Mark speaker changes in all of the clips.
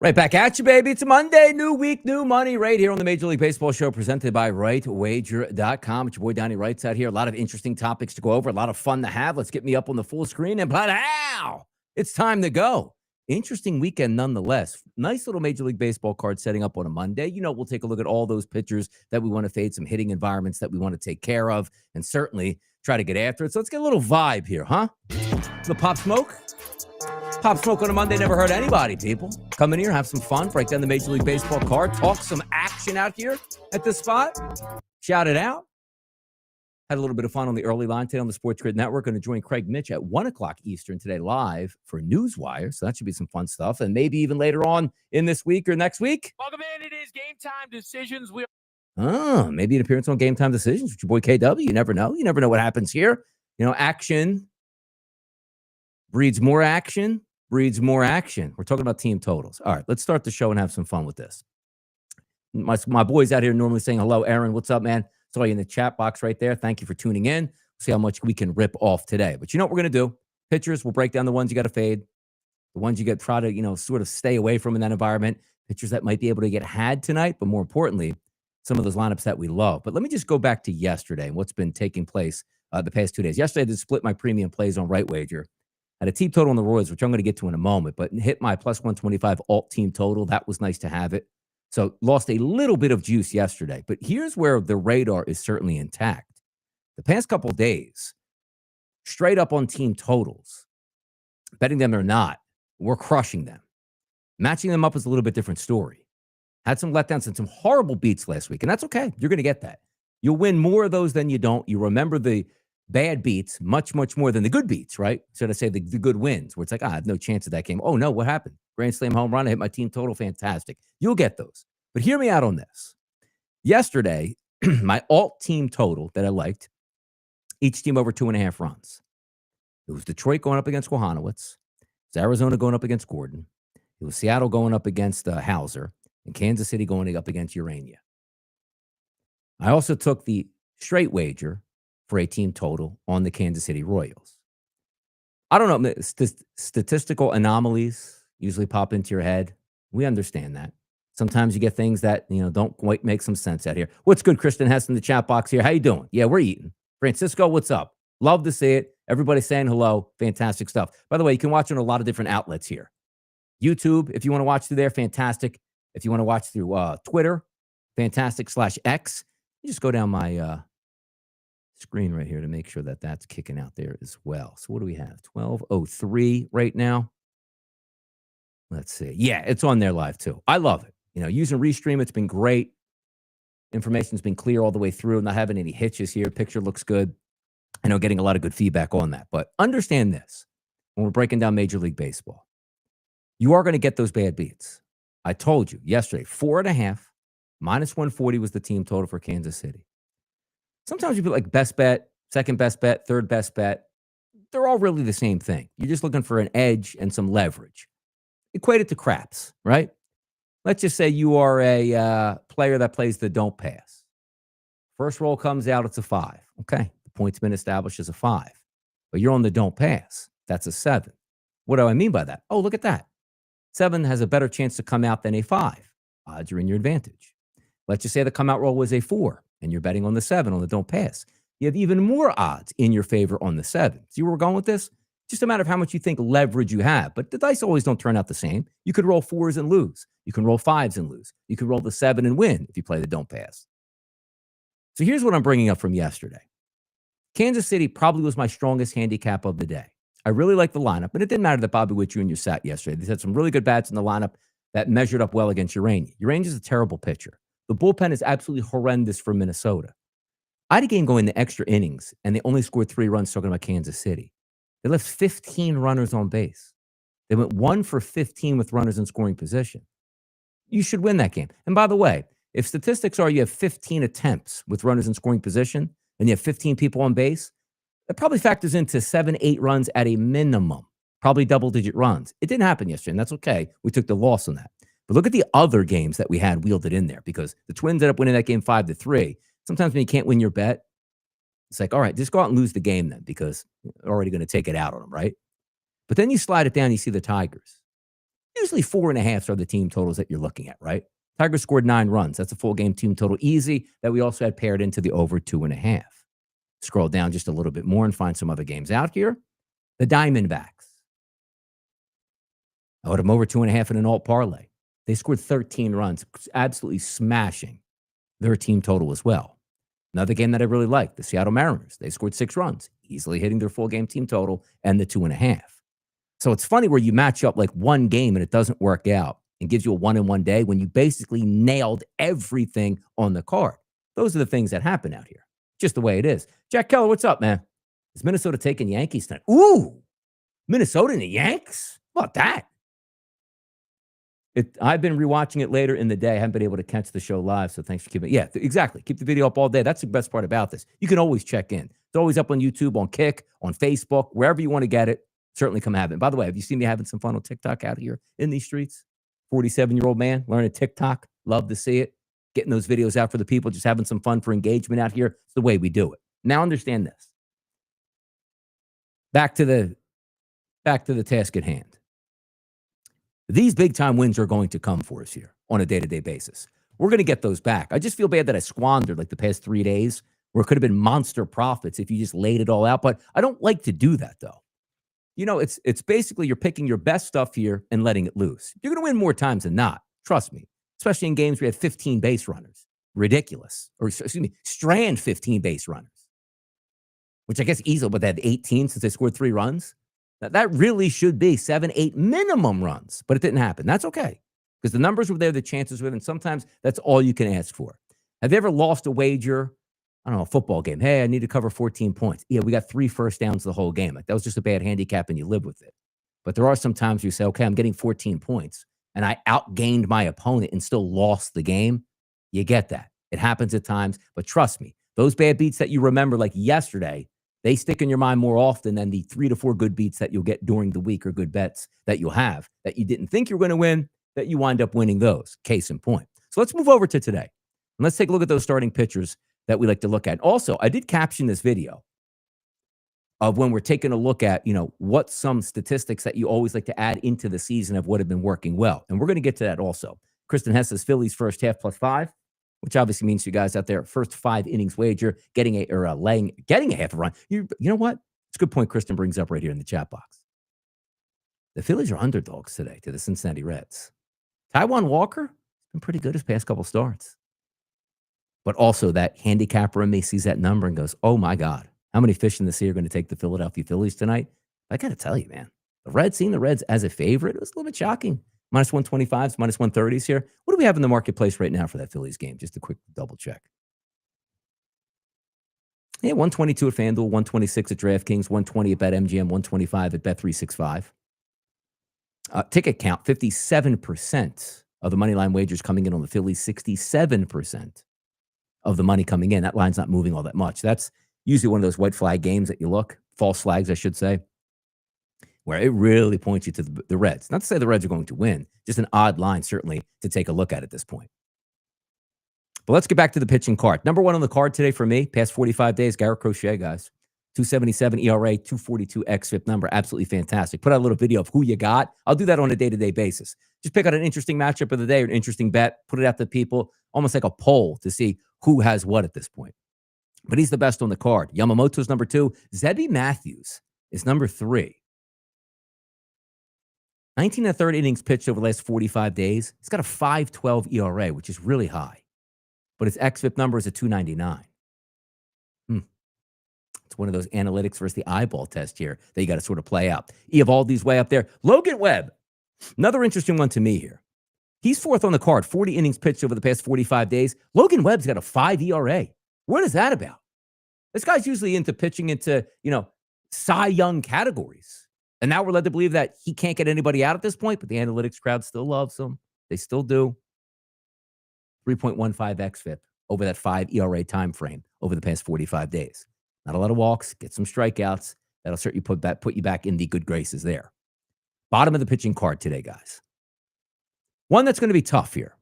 Speaker 1: Right back at you, baby. It's a Monday, new week, new money, right here on the Major League Baseball Show presented by RightWager.com. It's your boy Donnie Wrights out here. A lot of interesting topics to go over, a lot of fun to have. Let's get me up on the full screen and pow! It's time to go. Interesting weekend nonetheless. Nice little Major League Baseball card setting up on a Monday. You know, we'll take a look at all those pitchers that we want to fade, some hitting environments that we want to take care of, and certainly try to get after it. So let's get a little vibe here, huh? The Pop Smoke? Pop Smoke on a Monday never hurt anybody, people. Come in here, have some fun, break down the Major League Baseball card, talk some action out here at this spot. Shout it out. Had a little bit of fun on the early line today on the Sports Grid Network. Going to join Craig Mitch at 1 o'clock Eastern today live for Newswire. So that should be some fun stuff. And maybe even later on in this week or next week.
Speaker 2: Welcome in. It is Game Time Decisions.
Speaker 1: Maybe an appearance on Game Time Decisions with your boy KW. You never know. You never know what happens here. You know, action breeds more action. Breeds more action. We're talking about team totals. All right, let's start the show and have some fun with this. My boys out here normally saying hello. Aaron, what's up, man? Saw you in the chat box right there. Thank you for tuning in. See how much we can rip off today. But you know what we're going to do? Pitchers, we'll break down the ones you got to fade, the ones you got to try to, sort of stay away from in that environment, pitchers that might be able to get had tonight, but more importantly, some of those lineups that we love. But let me just go back to yesterday and what's been taking place the past 2 days. Yesterday, I did split my premium plays on Right Wager. Had a team total on the Royals, which I'm going to get to in a moment, but hit my plus 125 alt team total. That was nice to have it. So lost a little bit of juice yesterday, but here's where the radar is certainly intact. The past couple of days, straight up on team totals, betting them or not, we're crushing them. Matching them up is a little bit different story. Had some letdowns and some horrible beats last week, and that's okay. You're going to get that. You'll win more of those than you don't. You remember the bad beats much, much more than the good beats, right? So to say the good wins, where it's like, I have no chance of that game. Oh, no, what happened? Grand Slam home run. I hit my team total. Fantastic. You'll get those. But hear me out on this. Yesterday, my alt team total that I liked, each team over 2.5 runs. It was Detroit going up against Wahanowitz. It was Arizona going up against Gordon. It was Seattle going up against Hauser. And Kansas City going up against Urania. I also took the straight wager for a team total on the Kansas City Royals. I don't know, statistical anomalies usually pop into your head. We understand that. Sometimes you get things that, don't quite make some sense out here. What's good, Kristen Hess in the chat box here? How you doing? Yeah, we're eating. Francisco, what's up? Love to see it. Everybody saying hello. Fantastic stuff. By the way, you can watch on a lot of different outlets here. YouTube, if you want to watch through there, fantastic. If you want to watch through Twitter, fantastic /X. You just go down my screen right here to make sure that that's kicking out there as well. So what do we have? 12:03 right now. Let's see. Yeah, it's on there live too. I love it. Using Restream, it's been great. Information's been clear all the way through. Not having any hitches here. Picture looks good. I know getting a lot of good feedback on that. But understand this. When we're breaking down Major League Baseball, you are going to get those bad beats. I told you yesterday, 4.5, minus 140 was the team total for Kansas City. Sometimes you put like best bet, second best bet, third best bet. They're all really the same thing. You're just looking for an edge and some leverage. Equate it to craps, right? Let's just say you are a player that plays the don't pass. First roll comes out, it's a 5. Okay, the point's been established as a 5. But you're on the don't pass. That's a 7. What do I mean by that? Oh, look at that. 7 has a better chance to come out than a 5. Odds are in your advantage. Let's just say the come out roll was a 4. And you're betting on the 7 on the don't pass. You have even more odds in your favor on the 7. See where we're going with this? Just a matter of how much you think leverage you have. But the dice always don't turn out the same. You could roll 4s and lose. You can roll 5s and lose. You can roll the 7 and win if you play the don't pass. So here's what I'm bringing up from yesterday. Kansas City probably was my strongest handicap of the day. I really like the lineup, and it didn't matter that Bobby Witt Jr. sat yesterday. They had some really good bats in the lineup that measured up well against Urania. Urania is a terrible pitcher. The bullpen is absolutely horrendous for Minnesota. I had a game going to extra innings, and they only scored 3 runs talking about Kansas City. They left 15 runners on base. They went 1 for 15 with runners in scoring position. You should win that game. And by the way, if statistics are you have 15 attempts with runners in scoring position, and you have 15 people on base, that probably factors into 7, 8 runs at a minimum, probably double-digit runs. It didn't happen yesterday, and that's okay. We took the loss on that. But look at the other games that we had wielded in there, because the Twins ended up winning that game 5-3. Sometimes when you can't win your bet, it's like, all right, just go out and lose the game then, because you're already going to take it out on them, right? But then you slide it down, you see the Tigers. Usually 4.5s are the team totals that you're looking at, right? Tigers scored 9 runs. That's a full game team total easy that we also had paired into the over 2.5. Scroll down just a little bit more and find some other games out here. The Diamondbacks. I would have them over 2.5 in an alt parlay. They scored 13 runs, absolutely smashing their team total as well. Another game that I really like, the Seattle Mariners. They scored 6 runs, easily hitting their full game team total and the 2.5. So it's funny where you match up like one game and it doesn't work out and gives you a 1-in-1 day when you basically nailed everything on the card. Those are the things that happen out here. Just the way it is. Jack Keller, what's up, man? Is Minnesota taking Yankees tonight? Ooh, Minnesota and the Yanks? How about that? I've been rewatching it later in the day. I haven't been able to catch the show live, so thanks for keeping it. Yeah, exactly. Keep the video up all day. That's the best part about this. You can always check in. It's always up on YouTube, on Kick, on Facebook, wherever you want to get it. Certainly come have it. By the way, have you seen me having some fun on TikTok out here in these streets? 47-year-old man learning TikTok. Love to see it. Getting those videos out for the people, just having some fun for engagement out here. It's the way we do it. Now understand this. Back to the task at hand. These big-time wins are going to come for us here on a day-to-day basis. We're going to get those back. I just feel bad that I squandered like the past 3 days where it could have been monster profits if you just laid it all out. But I don't like to do that, though. You know, it's basically you're picking your best stuff here and letting it loose. You're going to win more times than not. Trust me. Especially in games where you have 15 base runners. Ridiculous. Or, excuse me, strand 15 base runners. Which I guess easily, but they had 18 since they scored 3 runs. That really should be 7, 8 minimum runs, but it didn't happen. That's okay because the numbers were there, the chances were there, and sometimes that's all you can ask for. Have you ever lost a wager? I don't know, a football game. Hey, I need to cover 14 points. Yeah, we got 3 first downs the whole game. Like that was just a bad handicap and you live with it. But there are some times you say, okay, I'm getting 14 points and I outgained my opponent and still lost the game. You get that. It happens at times, but trust me, those bad beats that you remember like yesterday, they stick in your mind more often than the 3 to 4 good beats that you'll get during the week or good bets that you'll have that you didn't think you were going to win, that you wind up winning those. Case in point. So let's move over to today. And let's take a look at those starting pitchers that we like to look at. Also, I did caption this video of when we're taking a look at, what some statistics that you always like to add into the season of what have been working well. And we're going to get to that also. Kristen Hess's Phillies first half +5. Which obviously means you guys out there, first 5 innings wager, getting a half a run. You know what? It's a good point Kristen brings up right here in the chat box. The Phillies are underdogs today to the Cincinnati Reds. Taijuan Walker has been pretty good his past couple starts. But also that handicapper in me sees that number and goes, oh my God, how many fish in the sea are going to take the Philadelphia Phillies tonight? I got to tell you, man, seeing the Reds as a favorite, it was a little bit shocking. -125s, -130s here. What do we have in the marketplace right now for that Phillies game? Just a quick double check. Yeah, 122 at FanDuel, 126 at DraftKings, 120 at BetMGM, 125 at Bet365. Ticket count, 57% of the money line wagers coming in on the Phillies, 67% of the money coming in. That line's not moving all that much. That's usually one of those white flag games that you look, false flags, I should say, where it really points you to the Reds. Not to say the Reds are going to win, just an odd line, certainly, to take a look at this point. But let's get back to the pitching card. Number 1 on the card today for me, past 45 days, Garrett Crochet, guys. 277 ERA, 242 xFIP number. Absolutely fantastic. Put out a little video of who you got. I'll do that on a day-to-day basis. Just pick out an interesting matchup of the day or an interesting bet, put it out to people, almost like a poll to see who has what at this point. But he's the best on the card. Yamamoto's number 2. Zebby Matthews is number 3. 19 and a third innings pitched over the last 45 days. He's got a 5.12 ERA, which is really high. But his xFIP number is a 299. It's one of those analytics versus the eyeball test here that you got to sort of play out. Eovaldi's way up there. Logan Webb, another interesting one to me here. He's 4th on the card, 40 innings pitched over the past 45 days. Logan Webb's got a 5 ERA. What is that about? This guy's usually into pitching into, Cy Young categories. And now we're led to believe that he can't get anybody out at this point, but the analytics crowd still loves him. They still do. 3.15 xFIP over that 5 ERA time frame over the past 45 days. Not a lot of walks, get some strikeouts. That'll certainly put you back in the good graces there. Bottom of the pitching card today, guys. One that's going to be tough here.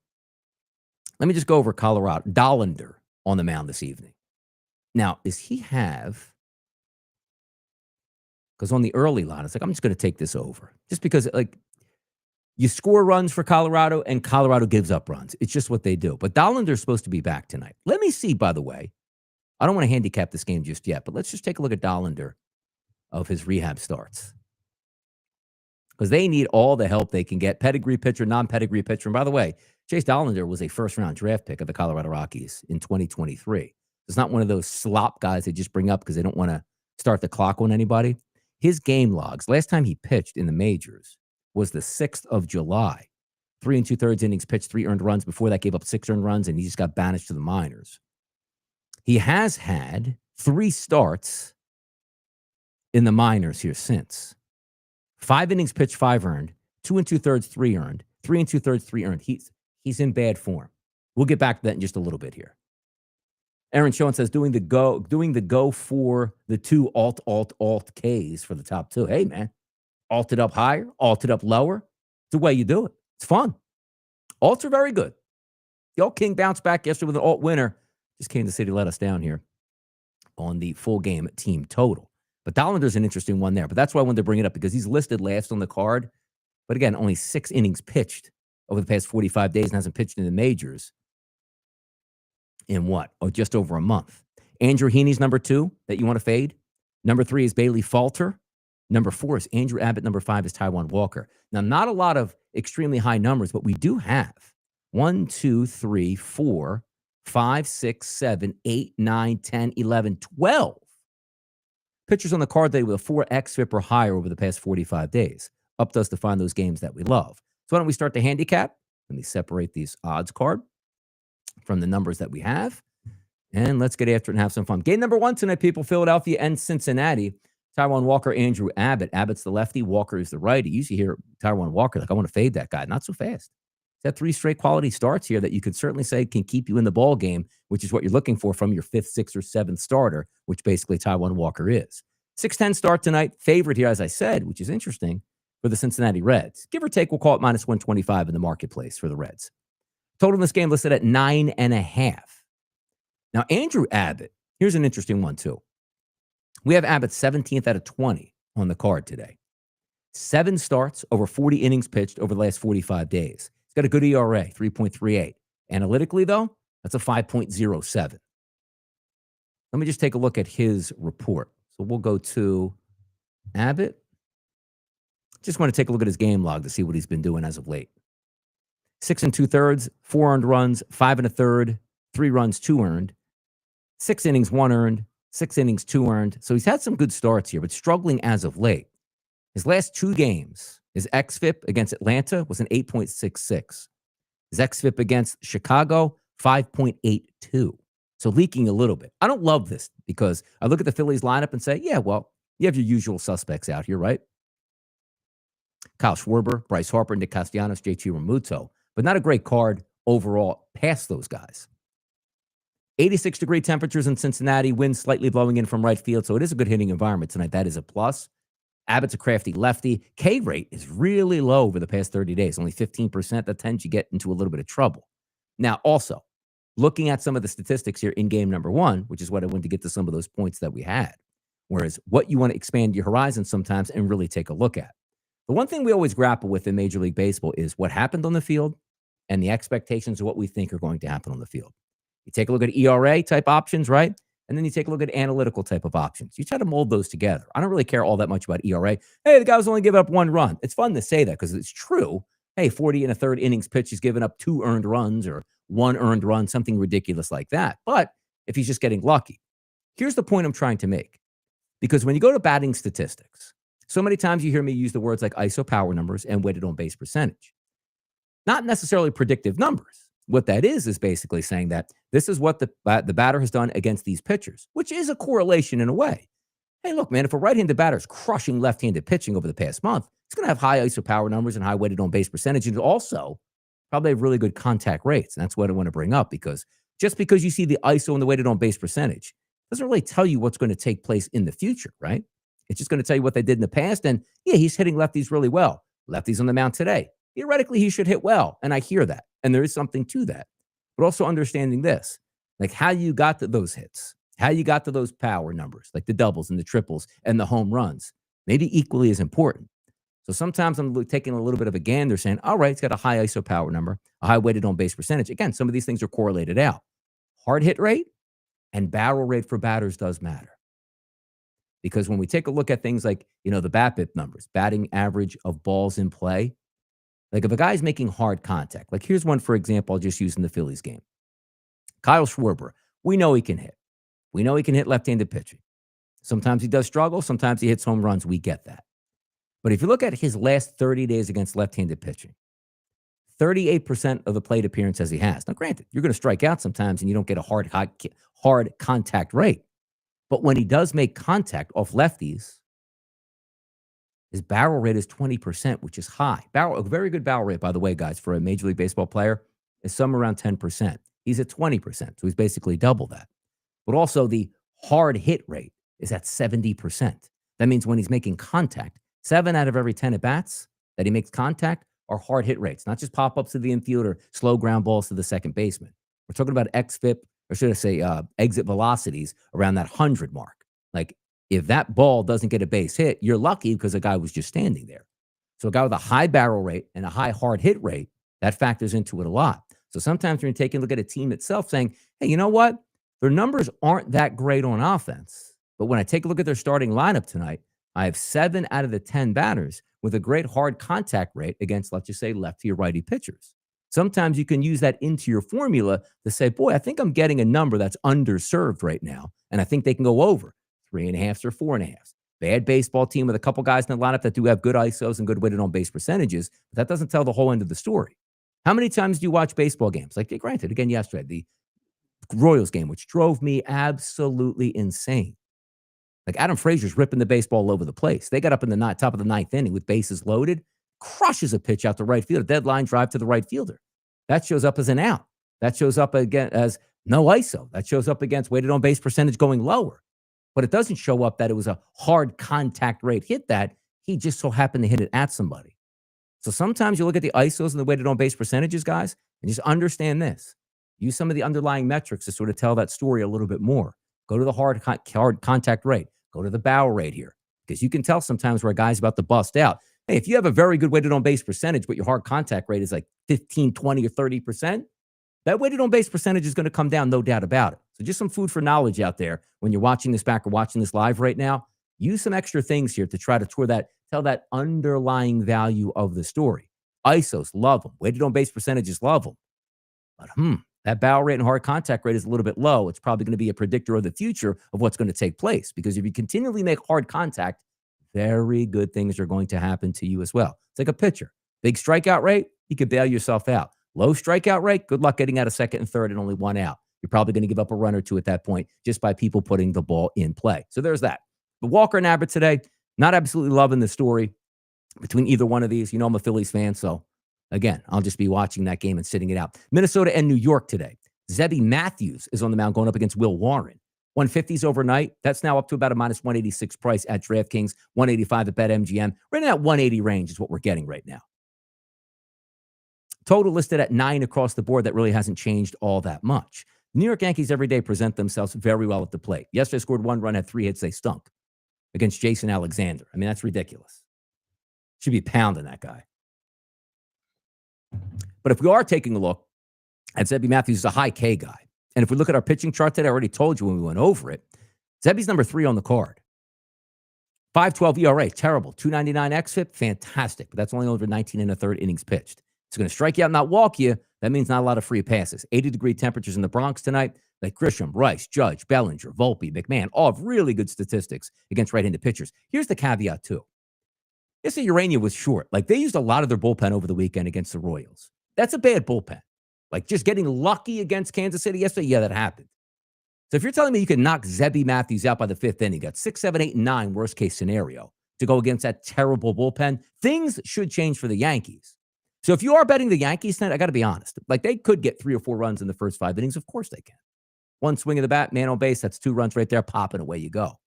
Speaker 1: Let me just go over Colorado. Dollander on the mound this evening. Now, does he have... Because on the early line, it's like, I'm just going to take this over. Just because, You score runs for Colorado, and Colorado gives up runs. It's just what they do. But Dollander's supposed to be back tonight. Let me see, by the way. I don't want to handicap this game just yet, but let's just take a look at Dollander of his rehab starts. Because they need all the help they can get. Pedigree pitcher, non-pedigree pitcher. And by the way, Chase Dollander was a first-round draft pick of the Colorado Rockies in 2023. It's not one of those slop guys they just bring up because they don't want to start the clock on anybody. His game logs, last time he pitched in the majors was the 6th of July. 3 2/3 innings pitched, 3 earned runs. Before that, gave up 6 earned runs, and he just got banished to the minors. He has had 3 starts in the minors here since. 5 innings pitched, 5 earned, 2 2/3, 3 earned, 3 2/3, 3 earned. He's in bad form. We'll get back to that in just a little bit here. Aaron Schoen says doing the go for the 2 alt Ks for the top 2. Hey man, alted up higher, alted up lower. It's the way you do it. It's fun. Alts are very good. The alt king bounced back yesterday with an alt winner. Just Kansas City let us down here on the full game team total. But Dollander's an interesting one there. But that's why I wanted to bring it up because he's listed last on the card. But again, only 6 innings pitched over the past 45 days and hasn't pitched in the majors in what? Oh, just over a month. Andrew Heaney's number 2 that you want to fade. Number 3 is Bailey Falter. Number 4 is Andrew Abbott. Number 5 is Taijuan Walker. Now, not a lot of extremely high numbers, but we do have 1, 2, 3, 4, 5, 6, 7, 8, 9, 10, 11, 12 pitchers on the card today with a 4 xFIP or higher over the past 45 days. Up to us to find those games that we love. So why don't we start the handicap? Let me separate these odds card from the numbers that we have. And let's get after it and have some fun. Game number 1 tonight, people. Philadelphia and Cincinnati. Taijuan Walker, Andrew Abbott. Abbott's the lefty. Walker is the righty. You usually hear Taijuan Walker like, I want to fade that guy. Not so fast. He's had 3 straight quality starts here that you could certainly say can keep you in the ball game, which is what you're looking for from your 5th, 6th, or 7th starter, which basically Taijuan Walker is. 6-10 start tonight. Favorite here, as I said, which is interesting, for the Cincinnati Reds. Give or take, we'll call it minus 125 in the marketplace for the Reds. Total in this game listed at 9.5. Now, Andrew Abbott, here's an interesting one, too. We have Abbott 17th out of 20 on the card today. 7 starts, over 40 innings pitched over the last 45 days. He's got a good ERA, 3.38. Analytically, though, that's a 5.07. Let me just take a look at his report. So we'll go to Abbott. Just want to take a look at his game log to see what he's been doing as of late. 6 2/3, 4 earned runs, 5 1/3, 3 runs, 2 earned, 6 innings, 1 earned, 6 innings, 2 earned. So he's had some good starts here, but struggling as of late. His last 2 games, his xFIP against Atlanta was an 8.66. His xFIP against Chicago, 5.82. So leaking a little bit. I don't love this because I look at the Phillies lineup and say, yeah, well, you have your usual suspects out here, right? Kyle Schwarber, Bryce Harper, Nick Castellanos, JT Realmuto, but not a great card overall past those guys. 86-degree temperatures in Cincinnati, wind slightly blowing in from right field, so it is a good hitting environment tonight. That is a plus. Abbott's a crafty lefty. K rate is really low over the past 30 days, only 15%. That tends you get into a little bit of trouble. Now, also, looking at some of the statistics here in game number 1, which is what I wanted to get to some of those points that we had, whereas what you want to expand your horizon sometimes and really take a look at. The one thing we always grapple with in Major League Baseball is what happened on the field and the expectations of what we think are going to happen on the field. You take a look at ERA type options, right? And then you take a look at analytical type of options. You try to mold those together. I don't really care all that much about ERA. Hey, the guy's only given up 1 run. It's fun to say that because it's true. Hey, 40 1/3 innings pitched, he's given up 2 earned runs or 1 earned run, something ridiculous like that. But if he's just getting lucky, here's the point I'm trying to make. Because when you go to batting statistics, so many times you hear me use the words like ISO power numbers and weighted on base percentage. Not necessarily predictive numbers. What that is basically saying that this is what the batter has done against these pitchers, which is a correlation in a way. Hey, look, man, if a right-handed batter is crushing left-handed pitching over the past month, it's going to have high ISO power numbers and high weighted on base percentage, and also probably have really good contact rates. And that's what I want to bring up, because just because you see the ISO and the weighted on base percentage doesn't really tell you what's going to take place in the future, right? It's just going to tell you what they did in the past. And yeah, he's hitting lefties really well. Lefties on the mound today. Theoretically, he should hit well. And I hear that. And there is something to that. But also understanding this, like how you got to those hits, how you got to those power numbers, like the doubles and the triples and the home runs, maybe equally as important. So sometimes I'm taking a little bit of a gander saying, all right, it's got a high ISO power number, a high weighted on base percentage. Again, some of these things are correlated out. Hard hit rate and barrel rate for batters does matter. Because when we take a look at things like, the BABIP numbers, batting average of balls in play, like if a guy's making hard contact, like here's one, for example, I'll just use in the Phillies game. Kyle Schwarber, we know he can hit. We know he can hit left-handed pitching. Sometimes he does struggle. Sometimes he hits home runs. We get that. But if you look at his last 30 days against left-handed pitching, 38% of the plate appearances he has. Now, granted, you're going to strike out sometimes and you don't get a hard contact rate. But when he does make contact off lefties, his barrel rate is 20%, which is high. A very good barrel rate, by the way, guys, for a Major League Baseball player is somewhere around 10%. He's at 20%, so he's basically double that. But also the hard hit rate is at 70%. That means when he's making contact, 7 out of every 10 at-bats that he makes contact are hard hit rates, not just pop-ups to the infield or slow ground balls to the second baseman. We're talking about xFIP, or should I say exit velocities around that 100 mark. Like, if that ball doesn't get a base hit, you're lucky because the guy was just standing there. So a guy with a high barrel rate and a high hard hit rate, that factors into it a lot. So sometimes when you're taking a look at a team itself saying, hey, you know what? Their numbers aren't that great on offense. But when I take a look at their starting lineup tonight, I have 7 out of the 10 batters with a great hard contact rate against, let's just say, lefty or righty pitchers. Sometimes you can use that into your formula to say, boy, I think I'm getting a number that's underserved right now, and I think they can go over 3.5s or 4.5s. Bad baseball team with a couple guys in the lineup that do have good ISOs and good weighted on base percentages, but that doesn't tell the whole end of the story. How many times do you watch baseball games? Like, granted, again, yesterday, the Royals game, which drove me absolutely insane. Like, Adam Frazier's ripping the baseball all over the place. They got up in the top of the 9th inning with bases loaded, crushes a pitch out to right field, a deadline drive to the right fielder. That shows up as an out. That shows up again as no ISO. That shows up against weighted on base percentage going lower. But it doesn't show up that it was a hard contact rate hit that he just so happened to hit it at somebody. So sometimes you look at the ISOs and the weighted on base percentages, guys, and just understand this. Use some of the underlying metrics to sort of tell that story a little bit more. Go to the hard contact rate. Go to the barrel rate here, because you can tell sometimes where a guy's about to bust out. Hey, if you have a very good weighted on base percentage, but your hard contact rate is like 15, 20, or 30%, that weighted on base percentage is going to come down, no doubt about it. So just some food for knowledge out there when you're watching this back or watching this live right now. Use some extra things here to try to tell that underlying value of the story. ISOs, love them. Weighted on base percentages, love them. But that barrel rate and hard contact rate is a little bit low. It's probably going to be a predictor of the future of what's going to take place, because if you continually make hard contact, very good things are going to happen to you as well. It's like a pitcher. Big strikeout rate, you could bail yourself out. Low strikeout rate, good luck getting out of second and third and only 1 out. You're probably going to give up a run or two at that point just by people putting the ball in play. So there's that. But Walker and Abbott today, not absolutely loving the story between either one of these. You know I'm a Phillies fan, so again, I'll just be watching that game and sitting it out. Minnesota and New York today. Zebby Matthews is on the mound going up against Will Warren. 150s overnight. That's now up to about a minus 186 price at DraftKings, 185 at BetMGM. Right in that 180 range is what we're getting right now. Total listed at 9 across the board. That really hasn't changed all that much. New York Yankees every day present themselves very well at the plate. Yesterday scored 1 run, had 3 hits. They stunk against Jason Alexander. I mean, that's ridiculous. Should be pounding that guy. But if we are taking a look at Zebby Matthews, is a high K guy. And if we look at our pitching chart today, I already told you when we went over it, Zebby's number 3 on the card. 5.12 ERA, terrible. 2.99 xFIP, fantastic. But that's only over 19 and a third innings pitched. It's going to strike you out, not walk you. That means not a lot of free passes. 80-degree temperatures in the Bronx tonight. Like Grisham, Rice, Judge, Bellinger, Volpe, McMahon, all have really good statistics against right-handed pitchers. Here's the caveat, too. Yesterday, Urania was short. Like, they used a lot of their bullpen over the weekend against the Royals. That's a bad bullpen. Like, just getting lucky against Kansas City yesterday, yeah, that happened. So if you're telling me you can knock Zebby Matthews out by the 5th inning, got 6, 7, 8, and 9, worst case scenario, to go against that terrible bullpen, things should change for the Yankees. So if you are betting the Yankees tonight, I got to be honest. Like, they could get 3 or 4 runs in the first 5 innings. Of course they can. 1 swing of the bat, man on base, that's 2 runs right there, popping away you go.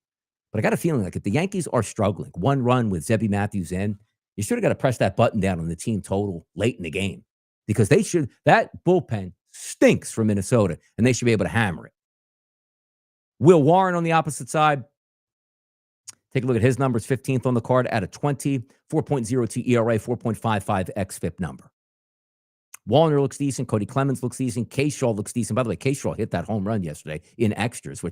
Speaker 1: But I got a feeling like if the Yankees are struggling, 1 run with Zebby Matthews in, you should have got to press that button down on the team total late in the game, because that bullpen stinks for Minnesota, and they should be able to hammer it. Will Warren on the opposite side Take a look at his numbers. 15th on the card out of 20, 4.02 ERA, 4.55 xFIP number. Wallner looks decent. Cody Clemens looks decent. K-Shaw looks decent. By the way, K-Shaw hit that home run yesterday in extras,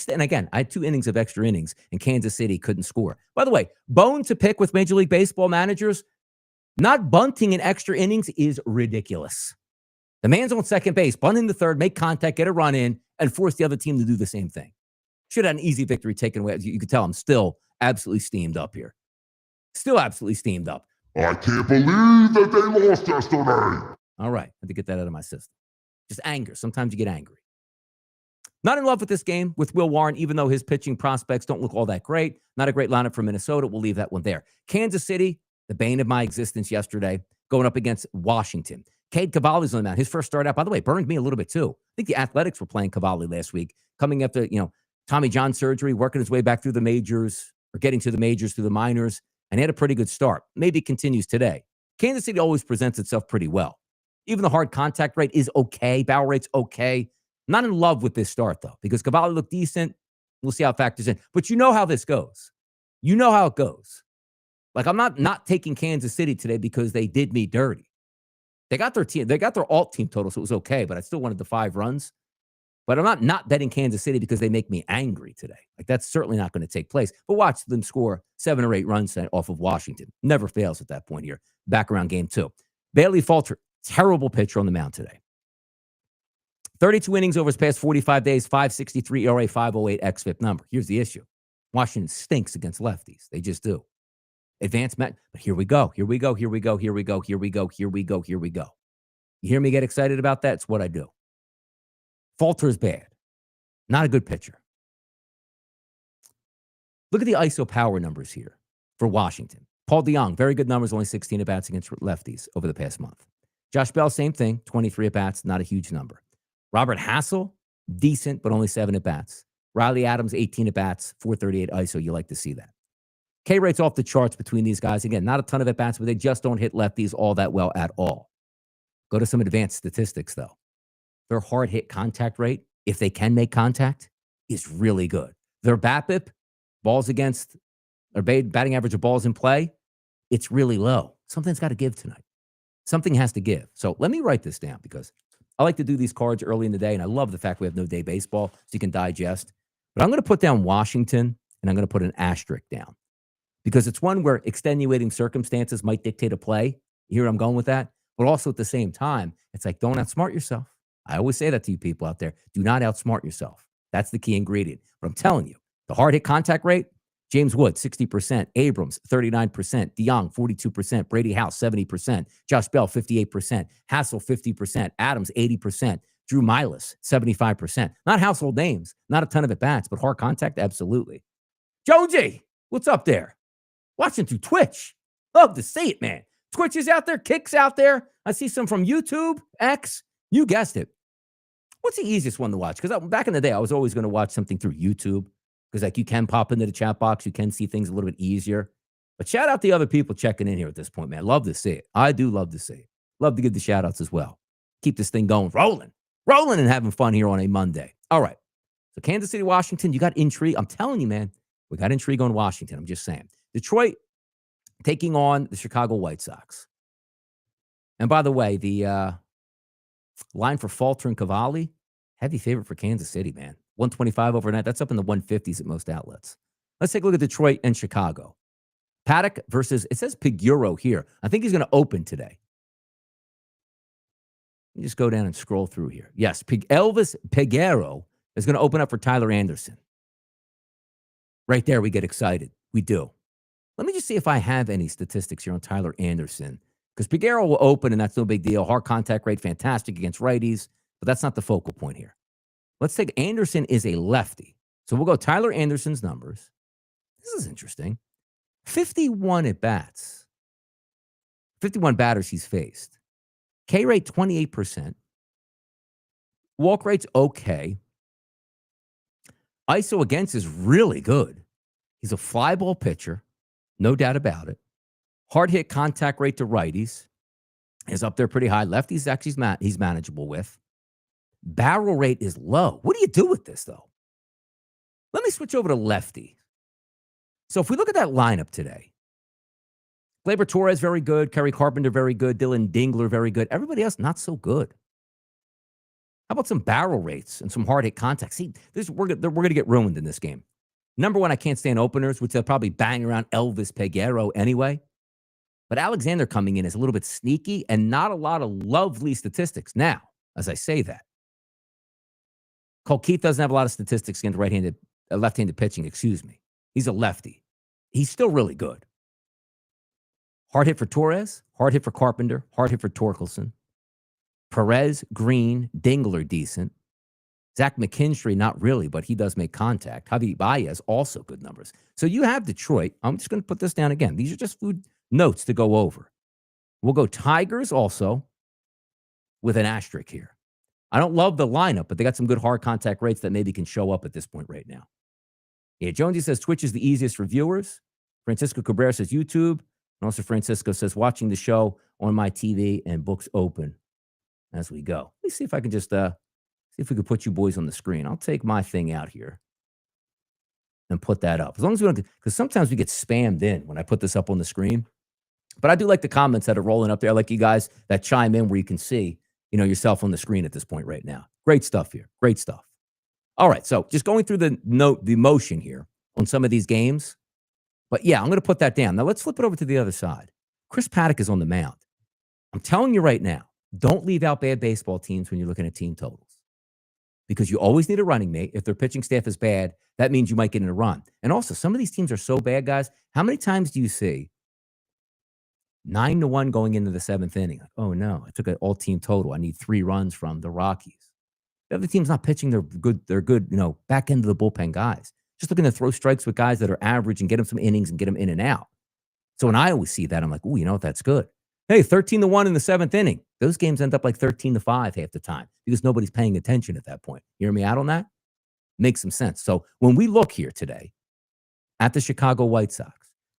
Speaker 1: and again, I had 2 innings of extra innings, and Kansas City couldn't score. By the way, bone to pick with Major League Baseball managers, not bunting in extra innings is ridiculous. The man's on second base, bunt in the third, make contact, get a run in, and force the other team to do the same thing. Should have an easy victory taken away. You could tell I'm still absolutely steamed up here. Still absolutely steamed up.
Speaker 3: I can't believe that they lost yesterday.
Speaker 1: All right. I had to get that out of my system. Just anger. Sometimes you get angry. Not in love with this game with Will Warren, even though his pitching prospects don't look all that great. Not a great lineup for Minnesota. We'll leave that one there. Kansas City, the bane of my existence yesterday, going up against Washington. Cade Cavalli's on the mound. His first start out, by the way, burned me a little bit too. I think the Athletics were playing Cavalli last week, coming after, Tommy John surgery, working his way back through the majors, or getting to the majors through the minors, and he had a pretty good start. Maybe it continues today. Kansas City always presents itself pretty well. Even the hard contact rate is okay. Barrel rate's okay. Not in love with this start, though, because Cavalli looked decent. We'll see how it factors in. But you know how this goes. You know how it goes. Like, I'm not taking Kansas City today because they did me dirty. They got their team. They got their alt team total, so it was okay, but I still wanted the 5 runs. But I'm not betting Kansas City because they make me angry today. Like, that's certainly not going to take place. But watch them score 7 or 8 runs off of Washington. Never fails at that point here. Back around game 2. Bailey Falter, terrible pitcher on the mound today. 32 innings over his past 45 days, 5.63 ERA, 5.08 xFIP number. Here's the issue. Washington stinks against lefties. They just do. Advanced but here we go. Here we go. Here we go. Here we go. Here we go. Here we go. Here we go. You hear me get excited about that? It's what I do. Falter is bad. Not a good pitcher. Look at the ISO power numbers here for Washington. Paul DeJong, very good numbers, only 16 at-bats against lefties over the past month. Josh Bell, same thing, 23 at-bats, not a huge number. Robert Hassel, decent, but only 7 at-bats. Riley Adams, 18 at-bats, 438 ISO. You like to see that. K rate's off the charts between these guys. Again, not a ton of at-bats, but they just don't hit lefties all that well at all. Go to some advanced statistics, though. Their hard hit contact rate, if they can make contact, is really good. Their BABIP, balls against, or batting average of balls in play, it's really low. Something's got to give tonight. Something has to give. So let me write this down because I like to do these cards early in the day, and I love the fact we have no day baseball so you can digest. But I'm going to put down Washington, and I'm going to put an asterisk down because it's one where extenuating circumstances might dictate a play. You hear where I'm going with that? But also at the same time, it's like, don't outsmart yourself. I always say that to you people out there. Do not outsmart yourself. That's the key ingredient. But I'm telling you, the hard hit contact rate, James Wood, 60%, Abrams, 39%, DeJong, 42%, Brady House, 70%, Josh Bell, 58%, Hassel, 50%, Adams, 80%, Drew Milas, 75%. Not household names, not a ton of at-bats, but hard contact, absolutely. Joji, what's up there? Watching through Twitch. Love to see it, man. Twitch is out there, Kicks out there. I see some from YouTube, X. You guessed it. What's the easiest one to watch? Because back in the day, I was always going to watch something through YouTube because, like, you can pop into the chat box. You can see things a little bit easier. But shout out the other people checking in here at this point, man. Love to see it. I do love to see it. Love to give the shout outs as well. Keep this thing going, rolling and having fun here on a Monday. All right. So Kansas City, Washington, you got intrigue. I'm telling you, man, we got intrigue on Washington. I'm just saying. Detroit taking on the Chicago White Sox. And by the way, the line for Falter and Cavalli, heavy favorite for Kansas City, man. 125 overnight. That's up in the 150s at most outlets. Let's take a look at Detroit and Chicago. Paddock versus, it says Piguro here. I think he's going to open today. Let me just go down and scroll through here. Yes, Elvis Peguero is going to open up for Tyler Anderson. Right there, we get excited. We do. Let me just see if I have any statistics here on Tyler Anderson. Because Peguero will open, and that's no big deal. Hard contact rate, fantastic against righties. But that's not the focal point here. Let's take Anderson is a lefty. So we'll go Tyler Anderson's numbers. This is interesting. 51 at-bats. 51 batters he's faced. K rate 28%. Walk rate's okay. ISO against is really good. He's a fly ball pitcher. No doubt about it. Hard hit contact rate to righties is up there pretty high. Lefties actually he's manageable with. Barrel rate is low. What do you do with this, though? Let me switch over to lefty. So if we look at that lineup today, Gleyber Torres, very good. Kerry Carpenter, very good. Dylan Dingler, very good. Everybody else, not so good. How about some barrel rates and some hard hit contact? See, we're going to get ruined in this game. Number one, I can't stand openers, which they'll probably bang around Elvis Peguero anyway. But Alexander coming in is a little bit sneaky and not a lot of lovely statistics. Now, as I say that, Cole Keith doesn't have a lot of statistics against left-handed pitching, excuse me. He's a lefty. He's still really good. Hard hit for Torres, hard hit for Carpenter, hard hit for Torkelson. Perez, Green, Dingler, decent. Zach McKinstry, not really, but he does make contact. Javi Baez, also good numbers. So you have Detroit. I'm just going to put this down again. These are just food notes to go over. We'll go Tigers also with an asterisk here. I don't love the lineup, but they got some good hard contact rates that maybe can show up at this point right now. Yeah, Jonesy says Twitch is the easiest for viewers. Francisco Cabrera says YouTube. And also Francisco says watching the show on my TV and books open as we go. Let me see if I can just see if we could put you boys on the screen. I'll take my thing out here and put that up. As long as we don't, because sometimes we get spammed in when I put this up on the screen. But I do like the comments that are rolling up there. I like you guys that chime in where you can see, yourself on the screen at this point right now. Great stuff here. Great stuff. All right. So just going through the motion here on some of these games. But yeah, I'm going to put that down. Now let's flip it over to the other side. Chris Paddock is on the mound. I'm telling you right now, don't leave out bad baseball teams when you're looking at team totals. Because you always need a running mate. If their pitching staff is bad, that means you might get in a run. And also, some of these teams are so bad, guys. How many times do you see 9-1 going into the seventh inning? Like, oh no, I took an all-team total. I need 3 runs from the Rockies. The other team's not pitching. They're good, back end of the bullpen guys. Just looking to throw strikes with guys that are average and get them some innings and get them in and out. So when I always see that, I'm like, oh, that's good. Hey, 13-1 in the seventh inning. Those games end up like 13-5 half the time because nobody's paying attention at that point. You hear me out on that? Makes some sense. So when we look here today at the Chicago White Sox,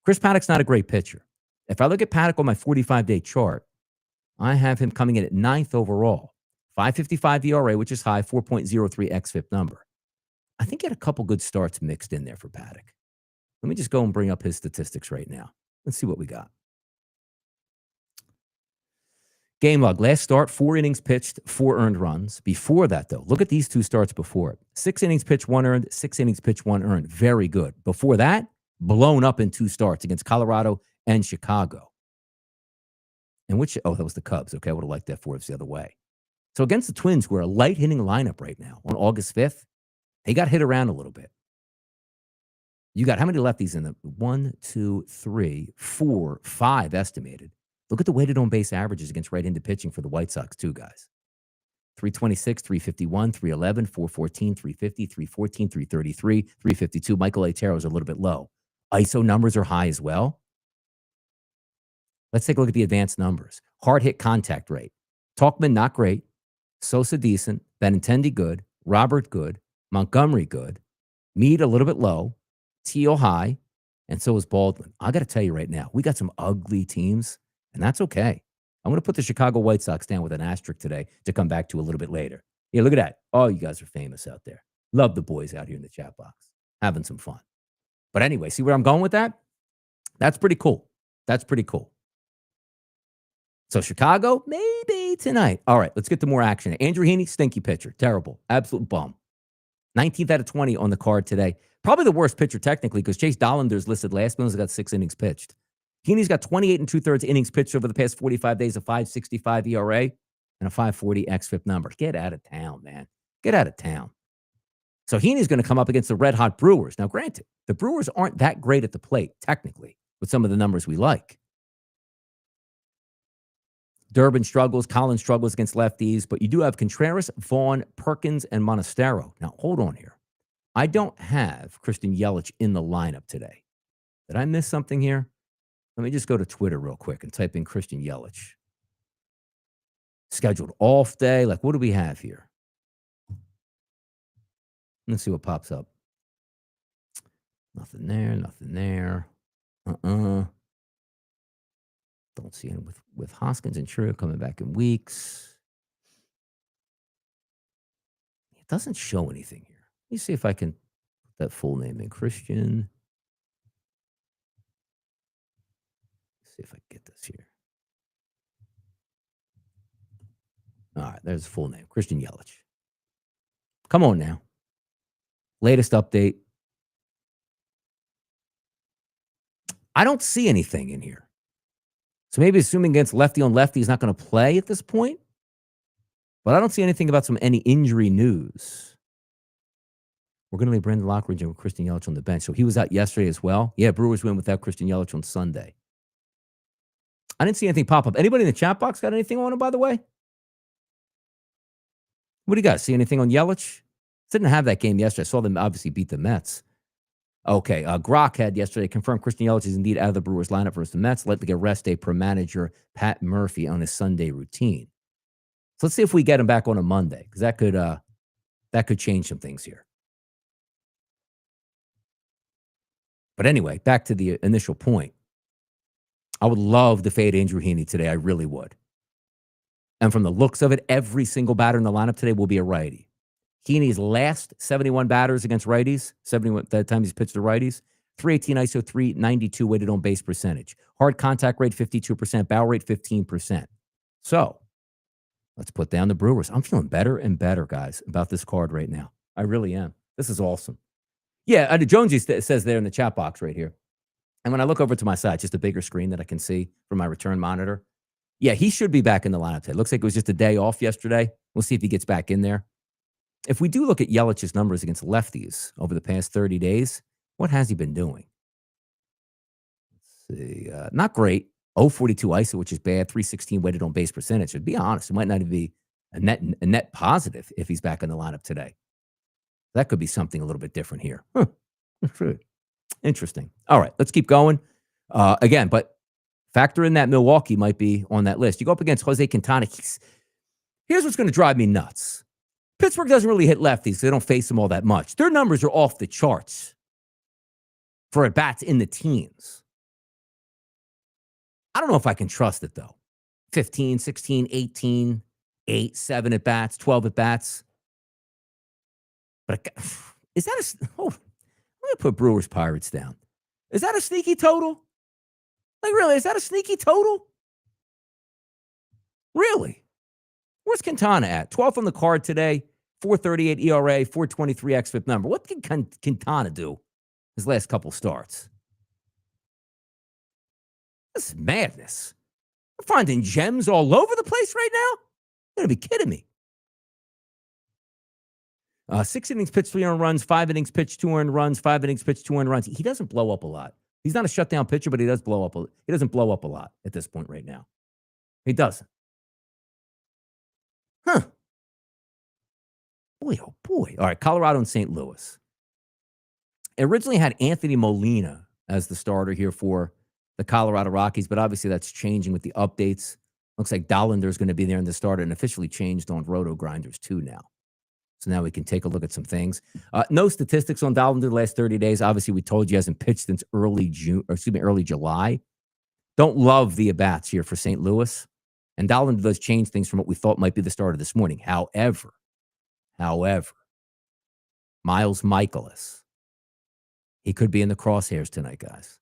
Speaker 1: Chris Paddock's not a great pitcher. If I look at Paddock on my 45-day chart, I have him coming in at 9th overall, 5.55 ERA, which is high, 4.03 xFIP number. I think he had a couple good starts mixed in there for Paddock. Let me just go and bring up his statistics right now. Let's see what we got. Game log, last start, 4 innings pitched, 4 earned runs. Before that, though, look at these 2 starts before it. 6 innings pitched, 1 earned, 6 innings pitched, 1 earned. Very good. Before that, blown up in 2 starts against Colorado and Chicago. And that was the Cubs. Okay, I would have liked that for us the other way. So against the Twins, we're a light hitting lineup right now on August 5th. They got hit around a little bit. You got how many lefties in the 1, 2, 3, 4, 5 estimated? Look at the weighted on base averages against right-handed pitching for the White Sox, too, guys. 326, 351, 311, 414, 350, 314, 333, 352. Michael A. Taro is a little bit low. ISO numbers are high as well. Let's take a look at the advanced numbers. Hard hit contact rate. Talkman, not great. Sosa, decent. Benintendi, good. Robert, good. Montgomery, good. Meade, a little bit low. Teal, high. And so is Baldwin. I got to tell you right now, we got some ugly teams, and that's okay. I'm going to put the Chicago White Sox down with an asterisk today to come back to a little bit later. Yeah, look at that. Oh, you guys are famous out there. Love the boys out here in the chat box. Having some fun. But anyway, see where I'm going with that? That's pretty cool. That's pretty cool. So Chicago, maybe tonight. All right, let's get to more action. Andrew Heaney, stinky pitcher. Terrible. Absolute bum. 19th out of 20 on the card today. Probably the worst pitcher technically because Chase Dollander's listed last. Mills got 6 innings pitched. Heaney's got 28 2/3 innings pitched over the past 45 days, a 5.65 ERA and a 5.40 xFIP number. Get out of town, man. Get out of town. So Heaney's going to come up against the red-hot Brewers. Now, granted, the Brewers aren't that great at the plate, technically, with some of the numbers we like. Durbin struggles, Collins struggles against lefties, but you do have Contreras, Vaughn, Perkins, and Monasterio. Now, hold on here. I don't have Christian Yelich in the lineup today. Did I miss something here? Let me just go to Twitter real quick and type in Christian Yelich. Scheduled off day. Like, what do we have here? Let's see what pops up. Nothing there, nothing there. Don't see him with Hoskins and True coming back in weeks. It doesn't show anything here. Let me see if I can put that full name in. Christian see if I can get this here. All right, there's the full name. Christian Yelich. Come on now. Latest update. I don't see anything in here. So maybe assuming against lefty on lefty, he's not going to play at this point. But I don't see anything about any injury news. We're going to leave Brandon Lockridge with Christian Yelich on the bench. So he was out yesterday as well. Yeah, Brewers win without Christian Yelich on Sunday. I didn't see anything pop up. Anybody in the chat box got anything on him, by the way? What do you guys see? Anything on Yelich? Didn't have that game yesterday. I saw them obviously beat the Mets. Okay, Grok had yesterday confirmed Christian Yelich is indeed out of the Brewers lineup versus the Mets. Likely get rest day per manager Pat Murphy on his Sunday routine. So let's see if we get him back on a Monday, because that could change some things here. But anyway, back to the initial point. I would love to fade Andrew Heaney today. I really would. And from the looks of it, every single batter in the lineup today will be a righty. Heaney's last 71 batters against righties, 71 that time he's pitched to righties, 318 ISO, 392 weighted on base percentage. Hard contact rate, 52%, barrel rate, 15%. So let's put down the Brewers. I'm feeling better and better, guys, about this card right now. I really am. This is awesome. Yeah, Jonesy says there in the chat box right here. And when I look over to my side, just a bigger screen that I can see from my return monitor. Yeah, he should be back in the lineup today. Looks like it was just a day off yesterday. We'll see if he gets back in there. If we do look at Yelich's numbers against lefties over the past 30 days, what has he been doing? Let's see. Not great. 0.42 ISO, which is bad. 316 weighted on base percentage. To be honest, it might not even be a net positive if he's back in the lineup today. That could be something a little bit different here. Huh. Interesting. All right, let's keep going. Again, but factor in that Milwaukee might be on that list. You go up against Jose Quintana. Here's what's going to drive me nuts. Pittsburgh doesn't really hit lefties. They don't face them all that much. Their numbers are off the charts for at-bats in the teens. I don't know if I can trust it, though. 15, 16, 18, 8, 7 at-bats, 12 at-bats. But is that let me put Brewers Pirates down. Is that a sneaky total? Like, really, is that a sneaky total? Really? Where's Quintana at? 12th on the card today, 4.38 ERA, 4.23 xFIP number. What can Quintana do his last couple starts? This is madness. We're finding gems all over the place right now? You're going to be kidding me. 6 innings pitched, 3 earned runs, 5 innings pitched, 2 earned runs, 5 innings pitched, 2 earned runs. He doesn't blow up a lot. He's not a shutdown pitcher, but he does blow up. He doesn't blow up a lot at this point right now. He doesn't. Huh. Boy, oh boy. All right, Colorado and St. Louis. It originally had Anthony Molina as the starter here for the Colorado Rockies, but obviously that's changing with the updates. Looks like Dollander's going to be there in the starter and officially changed on Roto Grinders too now. So now we can take a look at some things. No statistics on Dollander the last 30 days. Obviously, we told you he hasn't pitched since early July. Don't love the at-bats here for St. Louis. And Dollander does change things from what we thought might be the starter this morning. However, Miles Michaelis, he could be in the crosshairs tonight, guys.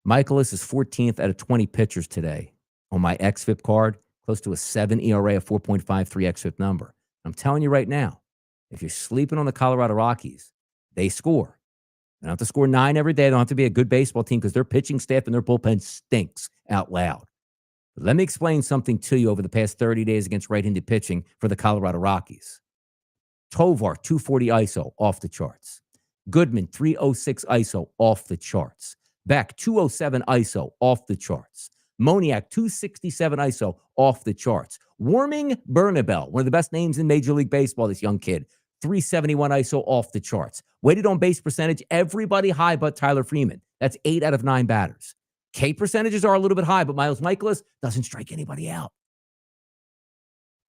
Speaker 1: Michaelis is 14th out of 20 pitchers today on my xFIP card, close to a 7 ERA, a 4.53 xFIP number. I'm telling you right now, if you're sleeping on the Colorado Rockies, they score. They don't have to score 9 every day. They don't have to be a good baseball team because their pitching staff and their bullpen stinks out loud. But let me explain something to you over the past 30 days against right-handed pitching for the Colorado Rockies. Tovar, 240 ISO, off the charts. Goodman, 306 ISO, off the charts. Beck, 207 ISO, off the charts. Moniak, 267 ISO, off the charts. Warming Bernabel, one of the best names in Major League Baseball, this young kid, 371 ISO, off the charts. Weighted on base percentage, everybody high but Tyler Freeman. That's 8 out of 9 batters. K percentages are a little bit high, but Miles Michaelis doesn't strike anybody out.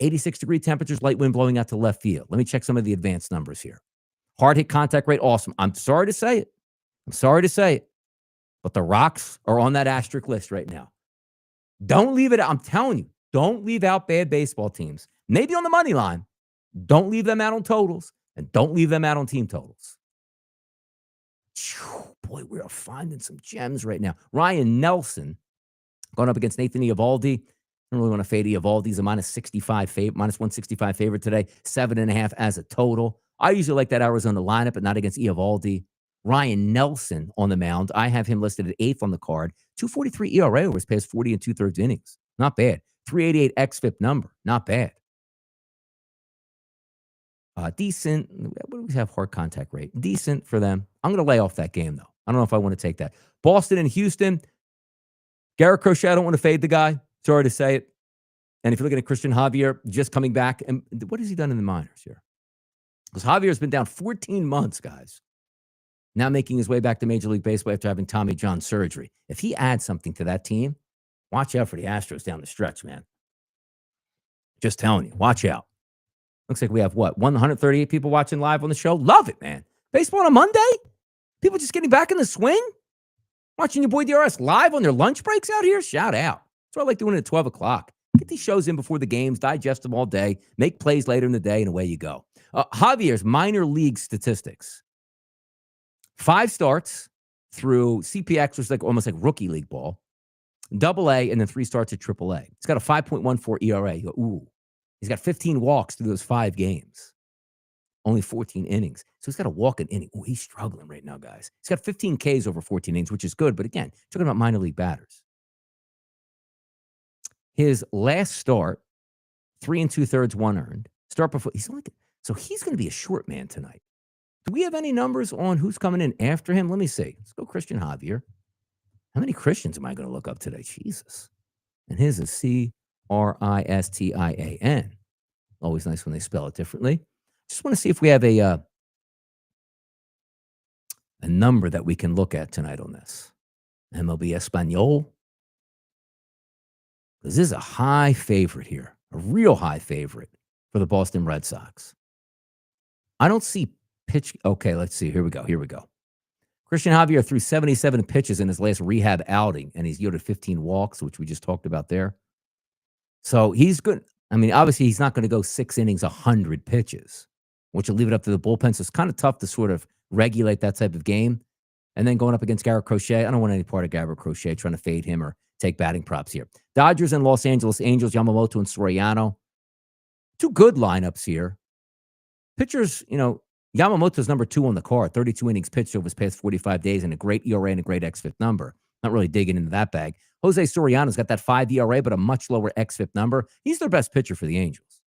Speaker 1: 86-degree temperatures, light wind blowing out to left field. Let me check some of the advanced numbers here. Hard hit contact rate, awesome. I'm sorry to say it. But the Rocks are on that asterisk list right now. Don't leave it out. I'm telling you, don't leave out bad baseball teams. Maybe on the money line. Don't leave them out on totals, and don't leave them out on team totals. Boy, we are finding some gems right now. Ryan Nelson Going up against Nathan Eovaldi. I don't really want to fade Eovaldi. He's a minus 165 favorite today. 7.5 as a total. I usually like that Arizona lineup, but not against Eovaldi. Ryan Nelson on the mound. I have him listed at 8th on the card. 2.43 ERA over his past 40 and 2/3 innings. Not bad. 3.88 xFIP number. Not bad. Decent. What do we have? Hard contact rate. Decent for them. I'm going to lay off that game, though. I don't know if I want to take that. Boston and Houston. Garrett Crochet, I don't want to fade the guy. Sorry to say it. And if you're looking at Christian Javier, just coming back, and what has he done in the minors here? Because Javier's been down 14 months, guys. Now making his way back to Major League Baseball after having Tommy John surgery. If he adds something to that team, watch out for the Astros down the stretch, man. Just telling you, watch out. Looks like we have, 138 people watching live on the show? Love it, man. Baseball on a Monday? People just getting back in the swing? Watching your boy DRS live on their lunch breaks out here? Shout out. That's what I like doing at 12 o'clock. Get these shows in before the games, digest them all day, make plays later in the day, and away you go. Javier's minor league statistics. 5 starts through CPX, which is almost like rookie league ball, AA, and then 3 starts at AAA. He's got a 5.14 ERA. You go, ooh. He's got 15 walks through those 5 games. Only 14 innings. So he's got to walk an inning. Oh, he's struggling right now, guys. He's got 15 Ks over 14 innings, which is good. But again, talking about minor league batters. His last start, 3 2/3, 1 earned. Start before so he's going to be a short man tonight. Do we have any numbers on who's coming in after him? Let me see. Let's go Christian Javier. How many Christians am I going to look up today? Jesus. And his is Christian. Always nice when they spell it differently. Just want to see if we have a number that we can look at tonight on this. MLB Espanol. This is a high favorite here, a real high favorite for the Boston Red Sox. I don't see pitch. Okay, let's see. Here we go. Christian Javier threw 77 pitches in his last rehab outing, and he's yielded 15 walks, which we just talked about there. So he's good. I mean, obviously, he's not going to go 6 innings, 100 pitches, which will leave it up to the bullpen. So it's kind of tough to sort of regulate that type of game. And then going up against Garrett Crochet, I don't want any part of Garrett Crochet trying to fade him or take batting props here. Dodgers and Los Angeles Angels, Yamamoto and Soriano. 2 good lineups here. Pitchers, Yamamoto's number 2 on the card, 32 innings pitched over his past 45 days and a great ERA and a great xFIP number. Not really digging into that bag. Jose Soriano's got that 5 ERA, but a much lower xFIP number. He's their best pitcher for the Angels.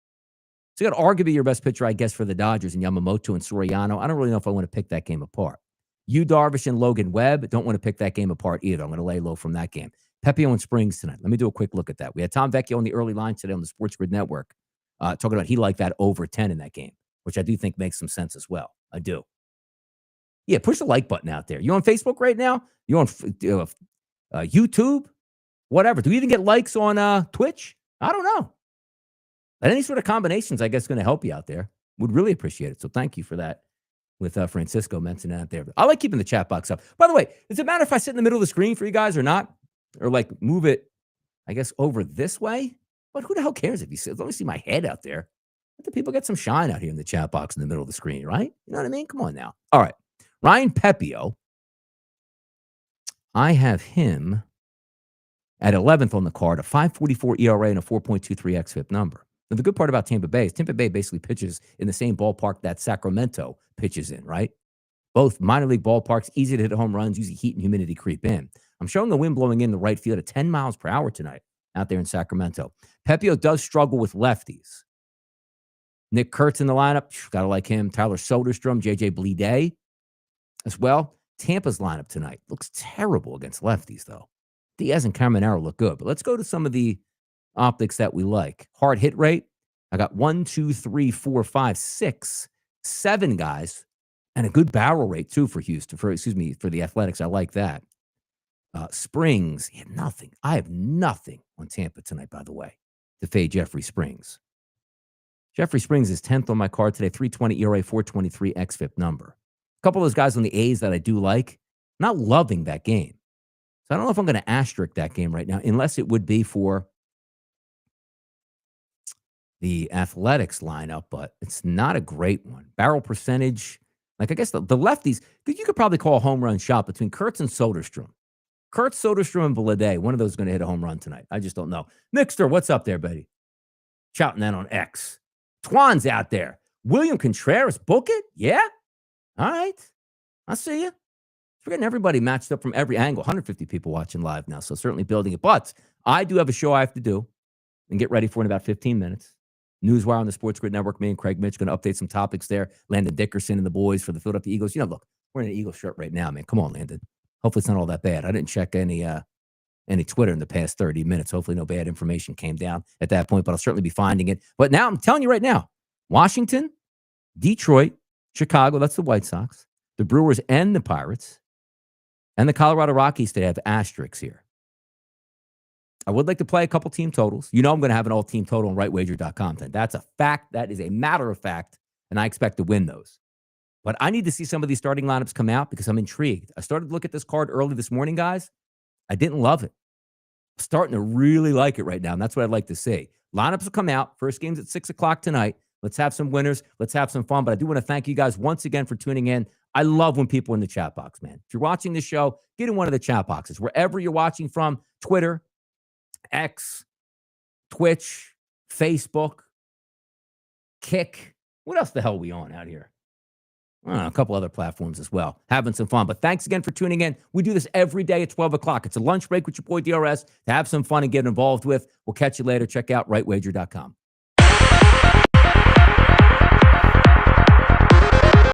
Speaker 1: So you got arguably your best pitcher, I guess, for the Dodgers and Yamamoto and Soriano. I don't really know if I want to pick that game apart. Yu Darvish and Logan Webb, don't want to pick that game apart either. I'm going to lay low from that game. Pepio and Springs tonight. Let me do a quick look at that. We had Tom Vecchio on the early line today on the Sports Grid Network talking about he liked that over 10 in that game, which I do think makes some sense as well. I do. Yeah, push the like button out there. You on Facebook right now? You on YouTube? Whatever. Do we even get likes on Twitch? I don't know. But any sort of combinations, I guess, going to help you out there. Would really appreciate it. So thank you for that with Francisco mentioning that there. I like keeping the chat box up. By the way, does it matter if I sit in the middle of the screen for you guys or not? Or move it, I guess, over this way? But who the hell cares if you see? As long as you see my head out there. Let the people get some shine out here in the chat box in the middle of the screen, right? You know what I mean? Come on now. All right. Ryan Pepio. I have him at 11th on the card, a 5.44 ERA and a 4.23 xFIP number. Now, the good part about Tampa Bay is Tampa Bay basically pitches in the same ballpark that Sacramento pitches in, right? Both minor league ballparks, easy to hit home runs, usually heat and humidity creep in. I'm showing the wind blowing in the right field at 10 miles per hour tonight out there in Sacramento. Pepio does struggle with lefties. Nick Kurtz in the lineup, gotta like him. Tyler Soderstrom, JJ Bleday as well. Tampa's lineup tonight looks terrible against lefties, though. Diaz and Caminero look good, but let's go to some of the optics that we like. Hard hit rate. I got 1, 2, 3, 4, 5, 6, 7 guys, and a good barrel rate too for Houston. For the Athletics, I like that. Springs, he had nothing. I have nothing on Tampa tonight, by the way, to fade Jeffrey Springs. Jeffrey Springs is 10th on my card today, 3.20 ERA, 4.23 xFIP number. A couple of those guys on the A's that I do like, not loving that game. So I don't know if I'm going to asterisk that game right now, unless it would be for the Athletics lineup, but it's not a great one. Barrel percentage, I guess the lefties, you could probably call a home run shot between Kurtz and Soderstrom. Kurt Soderstrom and Blade. One of those is going to hit a home run tonight. I just don't know. Mixter, what's up there, buddy? Shouting that on X. Twan's out there. William Contreras, book it? Yeah? All right. I see you. We're getting everybody matched up from every angle. 150 people watching live now, so certainly building it. But I do have a show I have to do and get ready for in about 15 minutes. Newswire on the Sports Grid Network. Me and Craig Mitch going to update some topics there. Landon Dickerson and the boys for the Philadelphia Eagles. Look, we're in an Eagles shirt right now, man. Come on, Landon. Hopefully it's not all that bad. I didn't check any Twitter in the past 30 minutes. Hopefully no bad information came down at that point, but I'll certainly be finding it. But now I'm telling you right now, Washington, Detroit, Chicago, that's the White Sox, the Brewers and the Pirates, and the Colorado Rockies today have asterisks here. I would like to play a couple team totals. I'm going to have an all-team total on rightwager.com. That's a fact. That is a matter of fact, and I expect to win those. But I need to see some of these starting lineups come out because I'm intrigued. I started to look at this card early this morning, guys. I didn't love it. I'm starting to really like it right now, and that's what I'd like to see. Lineups will come out. First game's at 6 o'clock tonight. Let's have some winners. Let's have some fun. But I do want to thank you guys once again for tuning in. I love when people are in the chat box, man. If you're watching this show, get in one of the chat boxes. Wherever you're watching from, Twitter, X, Twitch, Facebook, Kick. What else the hell are we on out here? A couple other platforms as well. Having some fun. But thanks again for tuning in. We do this every day at 12 o'clock. It's a lunch break with your boy DRS to have some fun and get involved with. We'll catch you later. Check out rightwager.com.